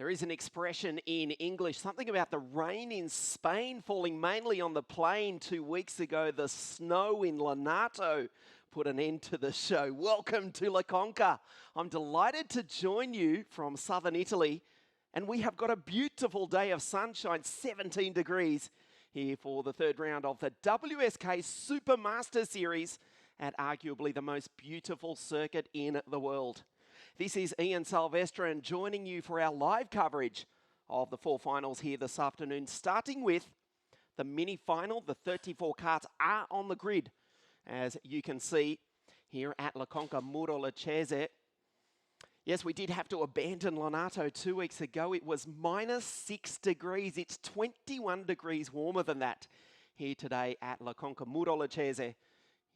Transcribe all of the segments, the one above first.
There is an expression in English, something about the rain in Spain falling mainly on the plain 2 weeks ago. The snow in Lonato put an end to the show. Welcome to La Conca. I'm delighted to join you from southern Italy, and we have got a beautiful day of sunshine, 17 degrees here for the third round of the Wsk Supermaster series at arguably the most beautiful circuit in the world. This is Ian Silvestro joining you for our live coverage of the four finals here this afternoon, starting with the mini final. The 34 karts are on the grid, as you can see here at La Conca Muro Lucchese. Yes, we did have to abandon Lonato 2 weeks ago. It was -6 degrees. It's 21 degrees warmer than that here today at La Conca Muro Lucchese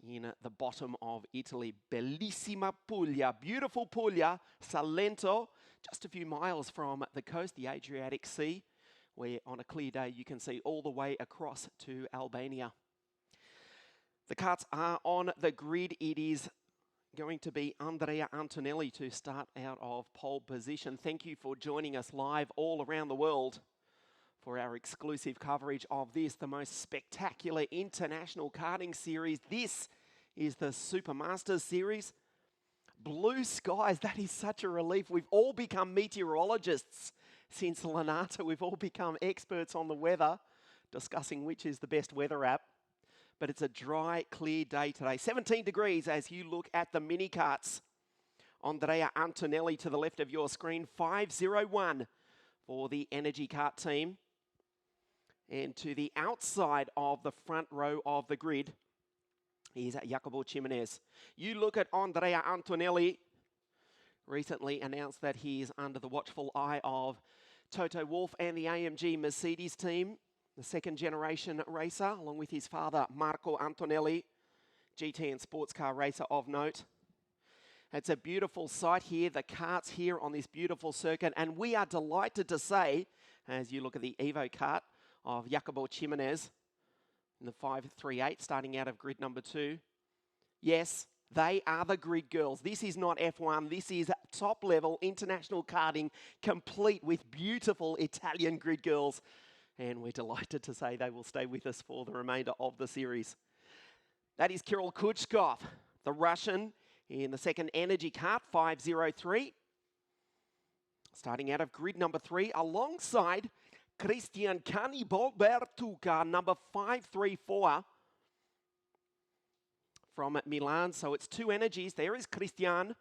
in the bottom of Italy. Bellissima Puglia, beautiful Puglia, Salento, just a few miles from the coast, the Adriatic Sea, where on a clear day you can see all the way across to Albania. The karts are on the grid. It is going to be Andrea Antonelli to start out of pole position. Thank you for joining us live all around the world for our exclusive coverage of this, the most spectacular international karting series. This is the Supermaster series. Blue skies, that is such a relief. We've all become meteorologists since Lonato. We've all become experts on the weather, discussing which is the best weather app. But it's a dry, clear day today. 17 degrees as you look at the mini karts. Andrea Antonelli to the left of your screen, 501 for the Energy Kart team. And to the outside of the front row of the grid is Jacopo Jimenez. You look at Andrea Antonelli, recently announced that he is under the watchful eye of Toto Wolff and the AMG Mercedes team, the second generation racer, along with his father Marco Antonelli, GT and sports car racer of note. It's a beautiful sight here, the karts here on this beautiful circuit, and we are delighted to say, as you look at the Evo kart of Jacopo Jimenez in the 538, starting out of grid number 2. Yes, they are the grid girls. This is not F1. This is top-level international karting, complete with beautiful Italian grid girls. And we're delighted to say they will stay with us for the remainder of the series. That is Kirill Kuchkov, the Russian, in the second Energy Kart, 503. Starting out of grid number 3, alongside Christian Canibolbertuca, number 534 from Milan. So it's two energies. There is Christian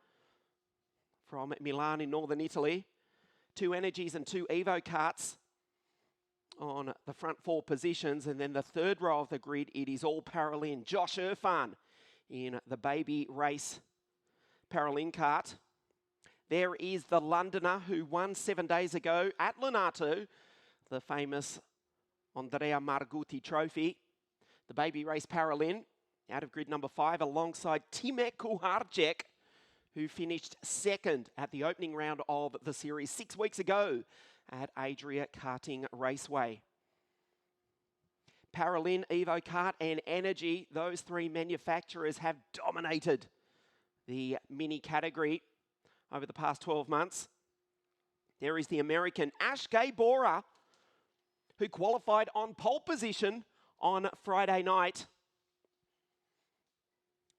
from Milan in northern Italy. Two energies and two Evo karts on the front four positions. And then the third row of the grid, it is all Paralin. Josh Irfan in the baby race Paralin kart. There is the Londoner who won 7 days ago at Lonato, the famous Andrea Margutti Trophy. The baby race Paralin out of grid number 5 alongside Timek Kuharczyk, who finished second at the opening round of the series 6 weeks ago at Adria Karting Raceway. Paralin, Evo Kart and Energy, those three manufacturers have dominated the mini category over the past 12 months. There is the American Ashkay Bora, who qualified on pole position on Friday night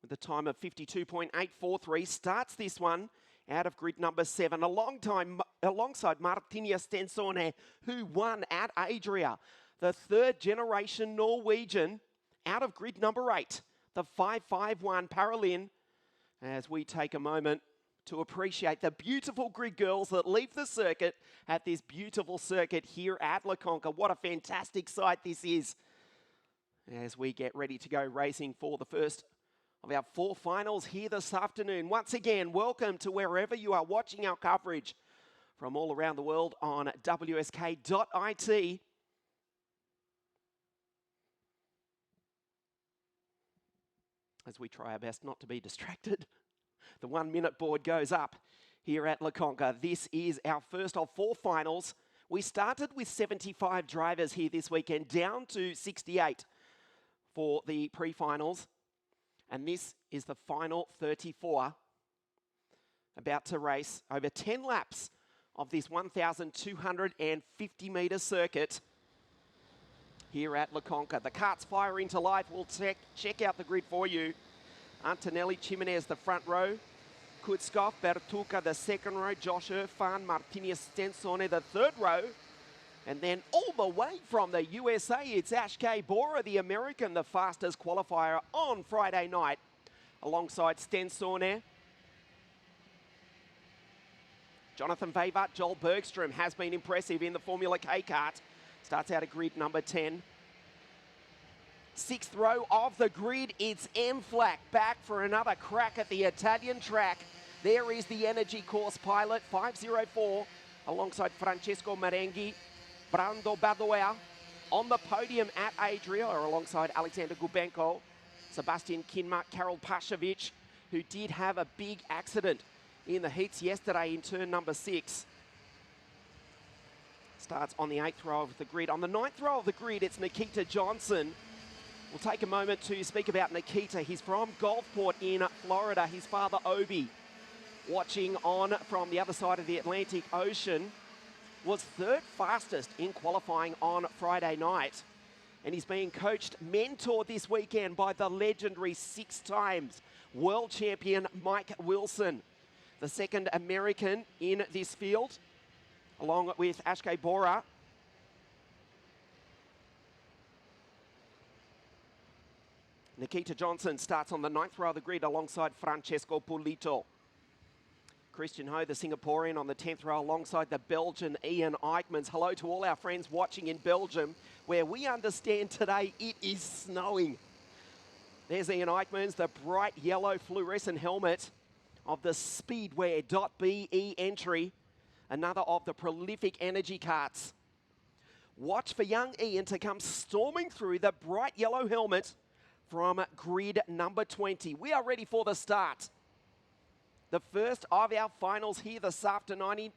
with a time of 52.843, starts this one out of grid number 7 alongside Martina Stensone, who won at Adria. The third generation Norwegian out of grid number 8, the 551 Paralin, as we take a moment to appreciate the beautiful grid girls that leave the circuit at this beautiful circuit here at La Conca. What a fantastic sight this is as we get ready to go racing for the first of our four finals here this afternoon. Once again, welcome to wherever you are watching our coverage from all around the world on wsk.it. As we try our best not to be distracted. The 1 minute board goes up here at La Conca. This is our first of four finals. We started with 75 drivers here this weekend, down to 68 for the pre-finals. And this is the final 34 about to race over 10 laps of this 1,250 metre circuit here at La Conca. The karts fire into life. We'll check out the grid for you. Antonelli, Jimenez, the front row. Kutskov, Bertuca, the second row. Josh Irfan, Martinez, Stensone, the third row. And then all the way from the USA, it's Wsk Bora, the American, the fastest qualifier on Friday night, alongside Stensone. Jonathan Vavart, Joel Bergstrom has been impressive in the Formula K kart. Starts out at grid number 10. Sixth row of the grid, it's M-Flack back for another crack at the Italian track. There is the Energy Course pilot, 504, alongside Francesco Marenghi, Brando Badoer. On the podium at Adria, or alongside Alexander Gubenko, Sebastian Kinmark, Karol Pashovic, who did have a big accident in the heats yesterday in turn number 6. Starts on the 8th row of the grid. On the 9th row of the grid, it's Nikita Johnson. We'll take a moment to speak about Nikita. He's from Gulfport in Florida. His father, Obi, watching on from the other side of the Atlantic Ocean, was third fastest in qualifying on Friday night. And he's being coached, mentored this weekend by the legendary 6 times world champion Mike Wilson, the second American in this field, along with Wsk Bora. Nikita Johnson starts on the 9th row of the grid alongside Francesco Pulito. Christian Ho, the Singaporean, on the 10th row alongside the Belgian Ian Eichmans. Hello to all our friends watching in Belgium, where we understand today it is snowing. There's Ian Eichmans, the bright yellow fluorescent helmet of the Speedwear.be entry, another of the prolific energy karts. Watch for young Ian to come storming through the bright yellow helmet from grid number 20. We are ready for the start. The first of our finals here this afternoon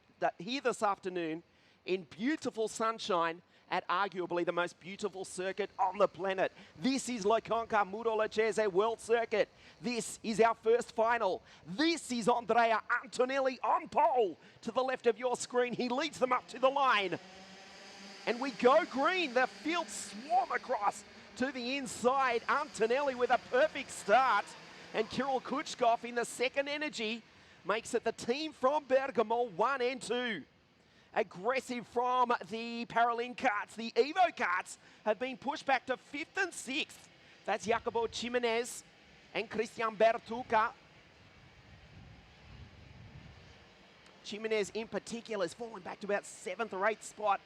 in beautiful sunshine at arguably the most beautiful circuit on the planet. This is La Conca Murolacese World Circuit. This is our first final. This is Andrea Antonelli on pole. To the left of your screen, he leads them up to the line. And we go green. The field swarm across to the inside. Antonelli with a perfect start. And Kirill Kuchkov in the second energy makes it the team from Bergamo 1 and 2. Aggressive from the Paralin karts. The Evo karts have been pushed back to 5th and 6th. That's Jacopo Jimenez and Christian Bertuca. Jimenez in particular has fallen back to about 7th or 8th spot.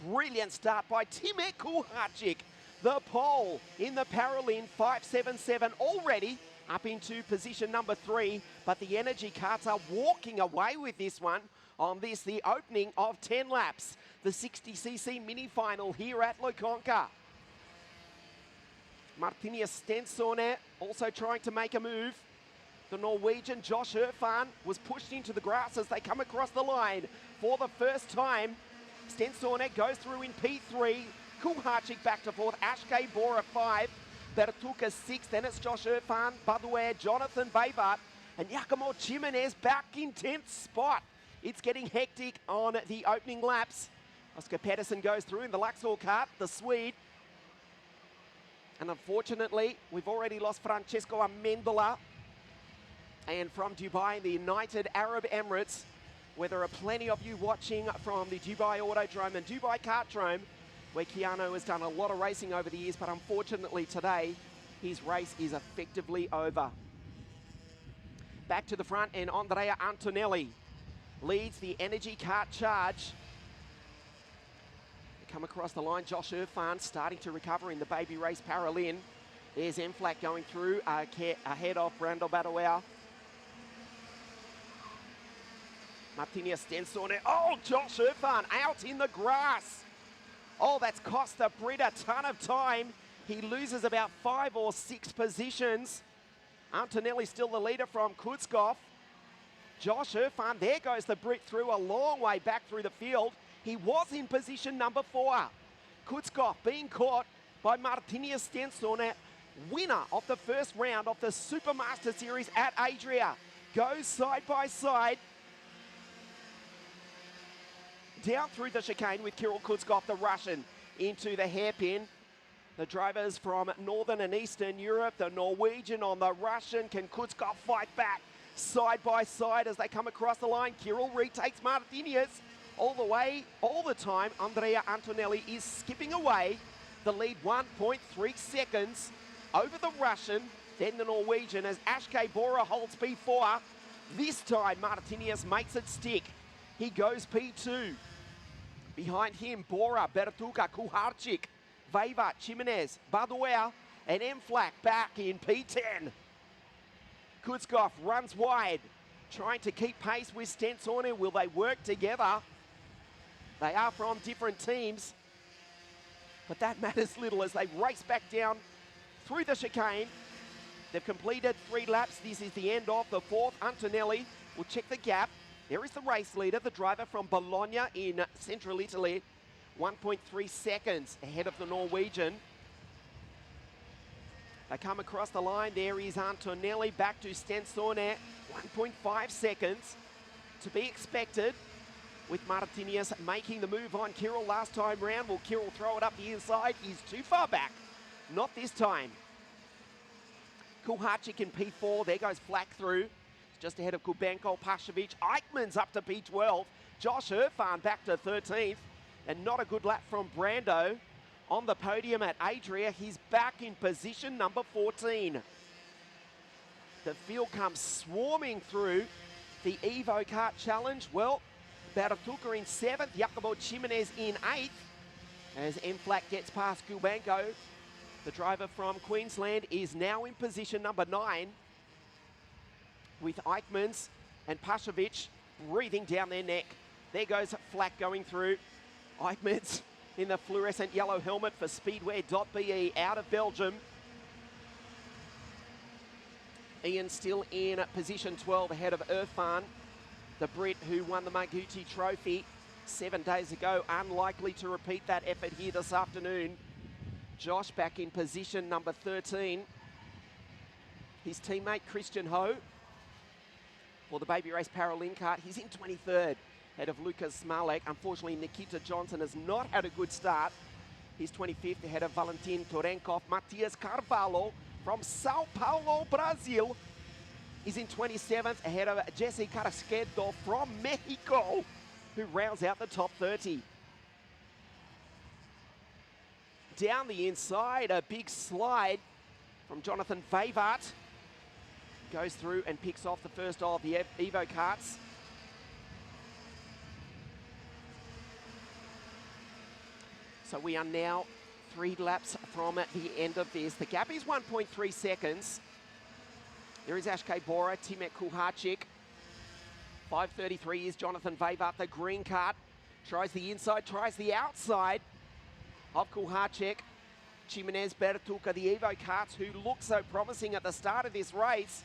Brilliant start by Timur Kuharczyk. The pole in the Paralin 577 already up into position number 3, but the energy karts are walking away with this one on this, the opening of 10 laps. The 60cc mini final here at La Conca. Martinez Stensone also trying to make a move. The Norwegian Josh Irfan was pushed into the grass as they come across the line for the first time. Stensone goes through in P3. Kuharczyk back to 4th. Wsk Bora 5. Bertuca 6th. Then it's Josh Irfan, Baduer, Jonathan Vavart, and Giacomo Jimenez back in 10th spot. It's getting hectic on the opening laps. Oscar Pedersen goes through in the Luxor kart, the Swede. And unfortunately, we've already lost Francesco Amendola. And from Dubai in the United Arab Emirates, where there are plenty of you watching from the Dubai Autodrome and Dubai Kartdrome, where Keanu has done a lot of racing over the years, but unfortunately today, his race is effectively over. Back to the front, and Andrea Antonelli leads the energy kart charge. They come across the line. Josh Irfan starting to recover in the baby race Paralin. There's M-Flack going through ahead of Brando Badoer. Martinez Stensone. Oh, Josh Irfan out in the grass. Oh, that's cost the Brit a ton of time. He loses about 5 or 6 positions. Antonelli still the leader from Kutskov. Josh Irfan, there goes the Brit through a long way back through the field. He was in position number 4. Kutskov being caught by Martinez Stensone, winner of the first round of the Supermaster Series at Adria. Goes side by side. down through the chicane with Kirill Kutskov, the Russian, into the hairpin. The drivers from Northern and Eastern Europe, the Norwegian on the Russian. Can Kutskov fight back side by side as they come across the line? Kirill retakes Martinez all the way, all the time. Andrea Antonelli is skipping away. The lead 1.3 seconds over the Russian, then the Norwegian as Ashke Bora holds P4. This time Martinez makes it stick. He goes P2. Behind him, Bora, Bertuka, Kuharczyk, Vejvat, Jimenez, Baduel, and Mflak back in P10. Kutskov runs wide, trying to keep pace with Stensone. Will they work together? They are from different teams, but that matters little as they race back down through the chicane. They've completed 3 laps. This is the end of the 4th. Antonelli will check the gap. There is the race leader, the driver from Bologna in central Italy. 1.3 seconds ahead of the Norwegian. They come across the line. There is Antonelli back to Stensone. 1.5 seconds to be expected with Martinez making the move on Kirill last time round. Will Kirill throw it up the inside? He's too far back. Not this time. Kuharczyk in P4. There goes Flack through. It's just ahead of Kubenko, Pashovic. Eichmann's up to P12. Josh Irfan back to 13th. And not a good lap from Brando. On the podium at Adria, he's back in position number 14. The field comes swarming through the Evo Kart Challenge. Well, Bertuka in 7th, Jacobo Jimenez in 8th. As Mflak gets past Kubenko, the driver from Queensland is now in position number 9. With Eichmanns and Pashovic breathing down their neck. There goes Flack going through. Eichmanns in the fluorescent yellow helmet for Speedwear.be out of Belgium. Ian still in position 12 ahead of Irfan, the Brit who won the Maguti Trophy 7 days ago. Unlikely to repeat that effort here this afternoon. Josh back in position number 13. His teammate Christian Ho for the Baby Race Paralympic Kart. He's in 23rd. Ahead of Lucas Smalek. Unfortunately, Nikita Johnson has not had a good start. He's 25th ahead of Valentin Torenkov. Matias Carvalho from Sao Paulo, Brazil, is in 27th ahead of Jesse Carrasquedo from Mexico, who rounds out the top 30. Down the inside, a big slide from Jonathan Vejvat. Goes through and picks off the first of the Evo Karts. So we are now 3 laps from the end of this. The gap is 1.3 seconds. There is Ashke Bora, Timet Kuharczyk. 5:33 is Jonathan Vejvat, the green kart. Tries the inside, tries the outside of Kuharczyk. Jimenez, Bertuka, the Evo karts who look so promising at the start of this race,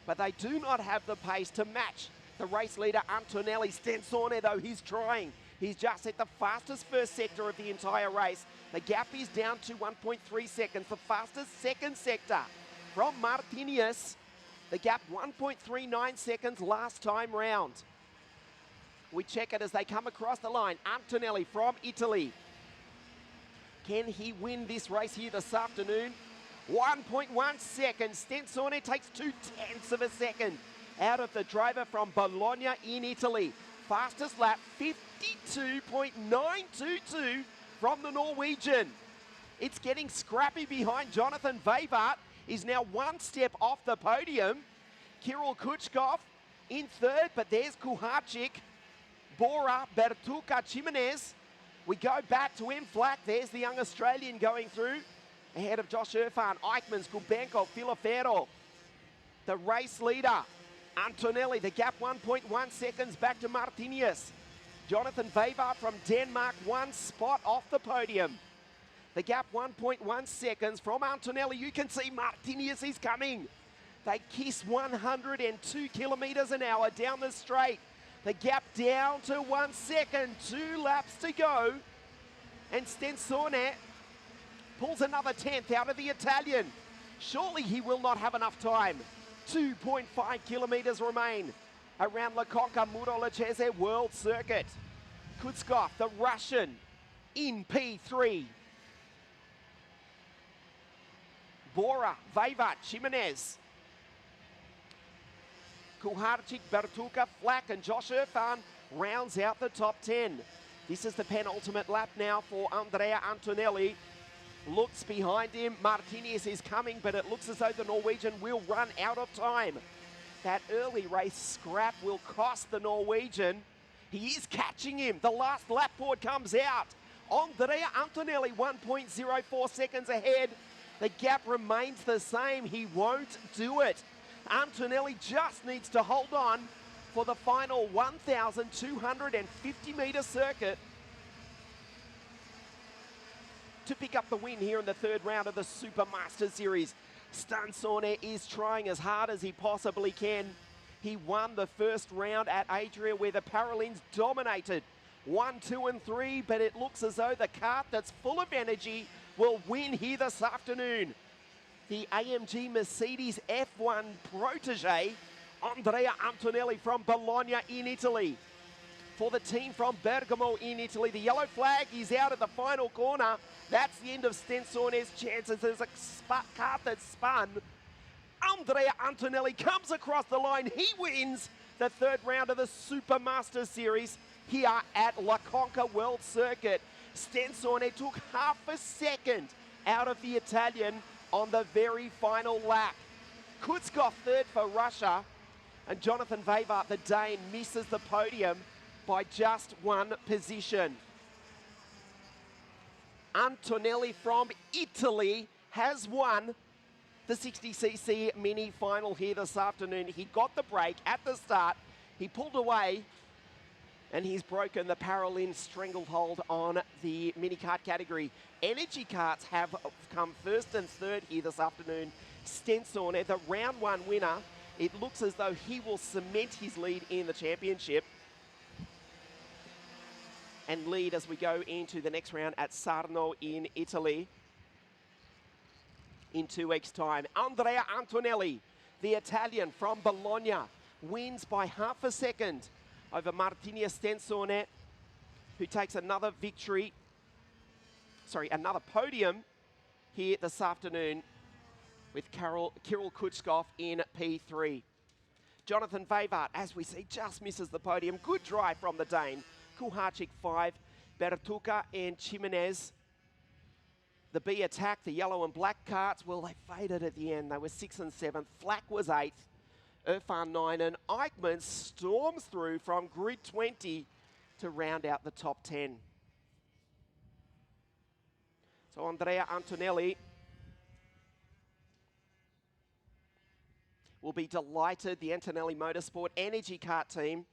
but they do not have the pace to match the race leader Antonelli. Stensone, though, he's trying. He's just at the fastest first sector of the entire race. The gap is down to 1.3 seconds. The fastest second sector from Martinez. The gap 1.39 seconds last time round. We check it as they come across the line. Antonelli from Italy. Can he win this race here this afternoon? 1.1 seconds. Stensone takes 0.2 of a second out of the driver from Bologna in Italy. Fastest lap, 52.922 from the Norwegian. It's getting scrappy behind Jonathan Vejvat. Is now 1 step off the podium. Kirill Kutskov in 3rd, but there's Kuharczyk, Bora, Bertuka, Jimenez. We go back to Mflak. There's the young Australian going through. Ahead of Josh Irfan, Eichmanns, Kubenko, Filofero. The race leader, Antonelli. The gap 1.1 seconds back to Martinez. Jonathan Vejvat from Denmark, 1 spot off the podium. The gap 1.1 seconds from Antonelli. You can see Martinez is coming. They kiss 102 kilometers an hour down the straight. The gap down to 1 second, 2 laps to go. And Stensone pulls another 10th out of the Italian. Surely he will not have enough time. 2.5 kilometers remain around La Conca Muro Lechese World Circuit. Kutskov, the Russian, in P3. Bora, Vejvat, Jimenez, Kuharczyk, Bertuka, Flack and Josh Irfan rounds out the top 10. This is the penultimate lap now for Andrea Antonelli. Looks behind him, Martinez is coming, but it looks as though the Norwegian will run out of time. That early race scrap will cost the Norwegian. He is catching him. The last lap board comes out. Andrea Antonelli 1.04 seconds ahead. The gap remains the same. He won't do it. Antonelli just needs to hold on for the final 1,250 metre circuit to pick up the win here in the third round of the Supermaster Series. Stansone is trying as hard as he possibly can. He won the first round at Adria where the Paralins dominated 1, 2 and 3, but it looks as though the kart that's full of energy will win here this afternoon. The AMG Mercedes F1 protege, Andrea Antonelli from Bologna in Italy. For the team from Bergamo in Italy, the yellow flag is out at the final corner. That's the end of Stensone's chances. There's a kart that's spun. Andrea Antonelli comes across the line. He wins the third round of the Supermaster Series here at La Conca World Circuit. Stensone took half a second out of the Italian on the very final lap. Kutskov third for Russia, and Jonathan Vejvat, the Dane, misses the podium by just one position. Antonelli from Italy has won the 60cc mini final here this afternoon. He got the break at the start, he pulled away, and he's broken the Paralin stranglehold on the mini kart category. Energy karts have come first and third here this afternoon. Stensone, the round one winner, it looks as though he will cement his lead in the championship and lead as we go into the next round at Sarno in Italy in 2 weeks' time. Andrea Antonelli, the Italian from Bologna, wins by half a second over Martinez Stensone, who takes another podium here this afternoon with Kirill Kutskov in P3. Jonathan Vejvat, as we see, just misses the podium. Good drive from the Dane. Kuharczyk 5, Bertuka and Jimenez. The B attack, the yellow and black karts, well, they faded at the end. They were 6th and 7th. Flack was 8th. Irfan 9, and Eichmann storms through from grid 20 to round out the top 10. So Andrea Antonelli will be delighted, the Antonelli Motorsport Energy Kart team.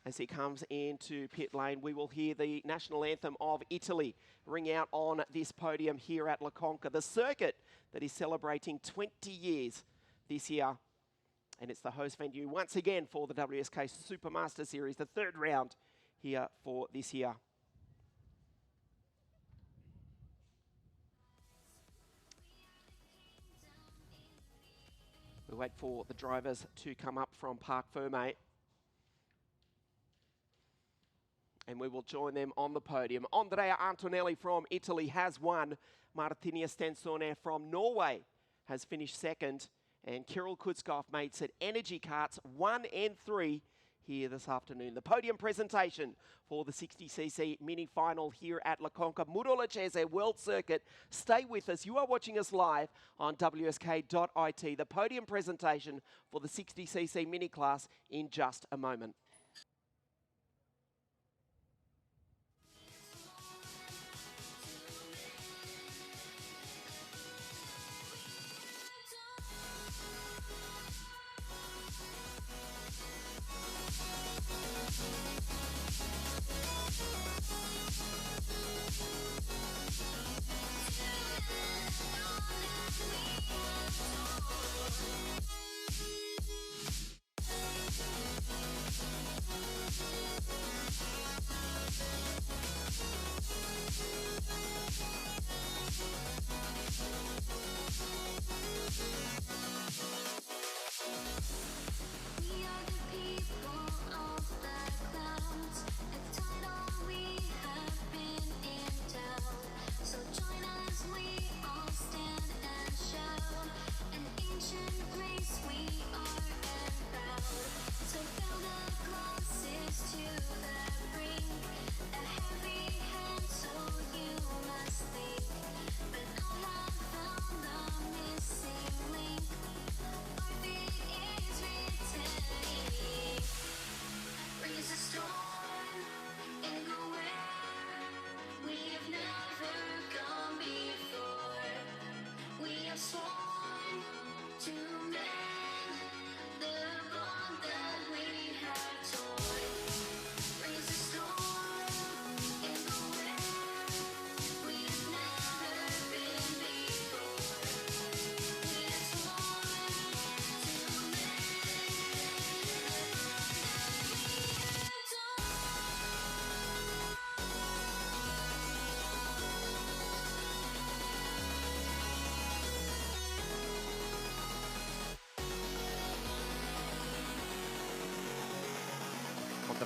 As he comes into pit lane, we will hear the national anthem of Italy ring out on this podium here at La Conca, the circuit that is celebrating 20 years this year. And it's the host venue once again for the WSK Supermaster Series, the third round here for this year. We wait for the drivers to come up from Parc Ferme, and we will join them on the podium. Andrea Antonelli from Italy has won. Martinez Stensone from Norway has finished second. And Kirill Kutskov makes it Energy Karts 1 and 3 here this afternoon. The podium presentation for the 60cc mini final here at La Conca Murolacese World Circuit. Stay with us. You are watching us live on wsk.it. The podium presentation for the 60cc mini class in just a moment.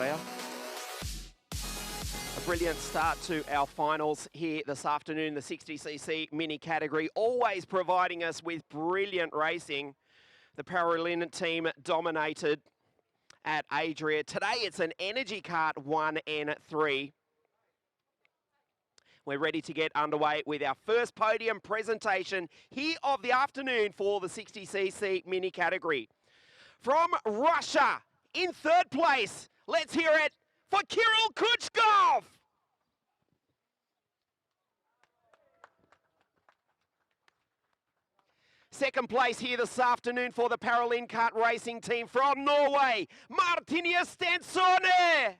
Andrea. A brilliant start to our finals here this afternoon, the 60cc mini category, always providing us with brilliant racing. The Paralympic team dominated at Adria. Today it's an Energy Kart 1 and 3. We're ready to get underway with our first podium presentation here of the afternoon for the 60cc mini category. From Russia, in third place, let's hear it for Kirill Kuchkov. Second place here this afternoon for the Paralympic Kart Racing team from Norway, Martinia Stensone.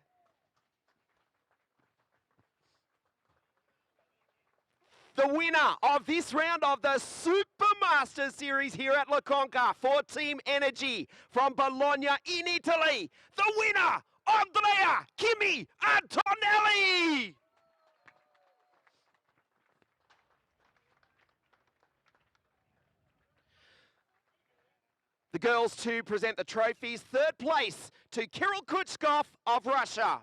The winner of this round of the Supermaster series here at La Conca for Team Energy from Bologna in Italy. The winner, Andrea Kimi Antonelli. The girls to present the trophies. Third place to Kirill Kuchkov of Russia.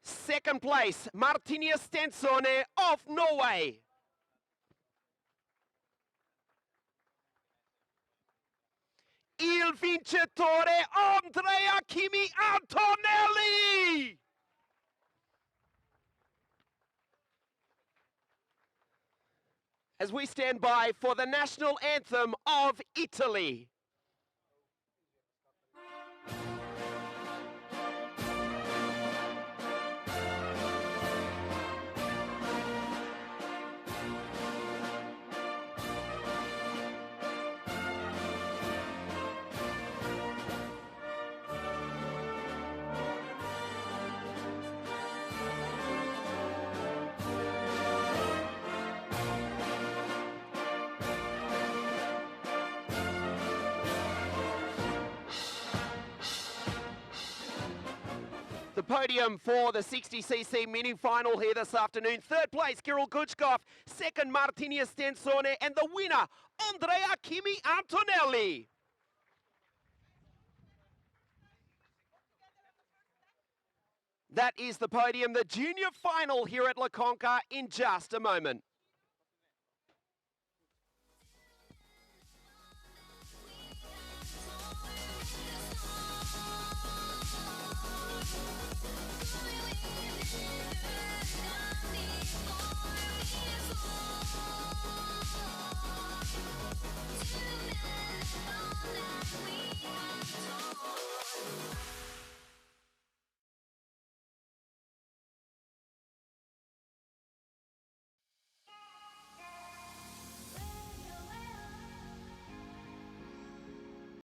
Second place, Martinia Stensone of Norway. Il vincitore, Andrea Kimi Antonelli. As we stand by for the national anthem of Italy. The podium for the 60cc mini final here this afternoon. Third place, Kirill Kuchkov. Second, Martinia Stensone. And the winner, Andrea Kimi Antonelli. That is the podium, the junior final here at La Conca in just a moment.